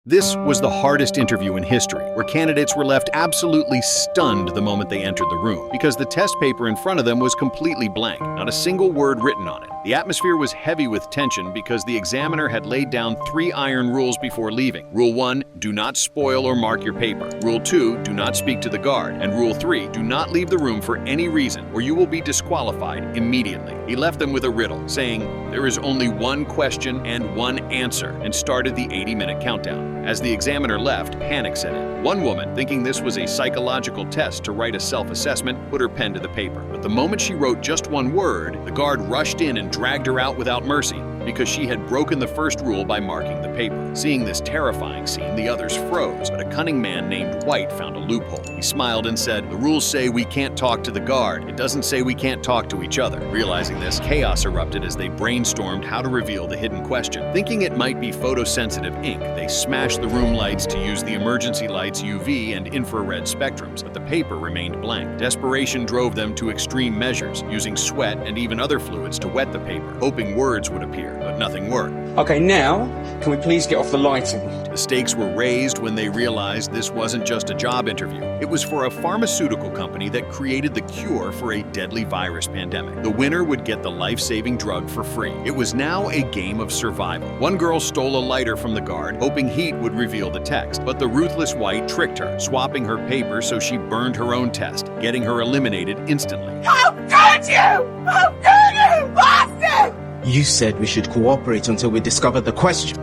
This was the hardest interview in history, where candidates were left absolutely stunned the moment they entered the room, because the test paper in front of them was completely blank, not a single word written on it. The atmosphere was heavy with tension because the examiner had laid down 3 iron rules before leaving. Rule 1, do not spoil or mark your paper. Rule 2, do not speak to the guard. And Rule 3, do not leave the room for any reason, or you will be disqualified immediately. He left them with a riddle, saying, "There is only one question and one answer," and started the 80-minute countdown. As the examiner left, panic set in. One woman, thinking this was a psychological test to write a self-assessment, put her pen to the paper. But the moment she wrote just one word, the guard rushed in and dragged her out without mercy, because she had broken the first rule by marking the paper. Seeing this terrifying scene, the others froze, but a cunning man named White found a loophole. He smiled and said, "The rules say we can't talk to the guard. It doesn't say we can't talk to each other." Realizing this, chaos erupted as they brainstormed how to reveal the hidden question. Thinking it might be photosensitive ink, they smashed the room lights to use the emergency lights' UV and infrared spectrums, but the paper remained blank. Desperation drove them to extreme measures, using sweat and even other fluids to wet the paper, hoping words would appear, but nothing worked. Okay, now, can we please get off the lighting? The stakes were raised when they realized this wasn't just a job interview. It was for a pharmaceutical company that created the cure for a deadly virus pandemic. The winner would get the life-saving drug for free. It was now a game of survival. One girl stole a lighter from the guard, hoping heat would reveal the text, but the ruthless White tricked her, swapping her paper so she burned her own test, getting her eliminated instantly. How could you? How could you, bastard? You said we should cooperate until we discover the question.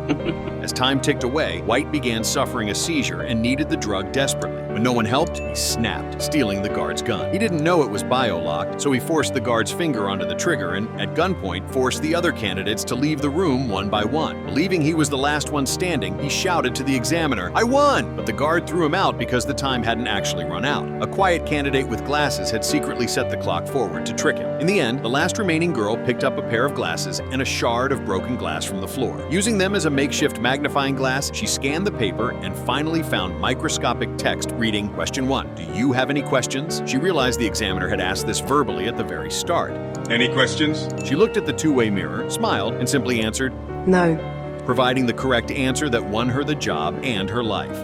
As time ticked away, White began suffering a seizure and needed the drug desperately. When no one helped, he snapped, stealing the guard's gun. He didn't know it was bio-locked, so he forced the guard's finger onto the trigger and, at gunpoint, forced the other candidates to leave the room one by one. Believing he was the last one standing, he shouted to the examiner, "I won!" But the guard threw him out because the time hadn't actually run out. A quiet candidate with glasses had secretly set the clock forward to trick him. In the end, the last remaining girl picked up a pair of glasses and a shard of broken glass from the floor. Using them as a makeshift magnifying glass, she scanned the paper and finally found microscopic text reading, "Question 1. Do you have any questions?" She realized the examiner had asked this verbally at the very start. Any questions? She looked at the two-way mirror, smiled, and simply answered, No. providing the correct answer that won her the job and her life.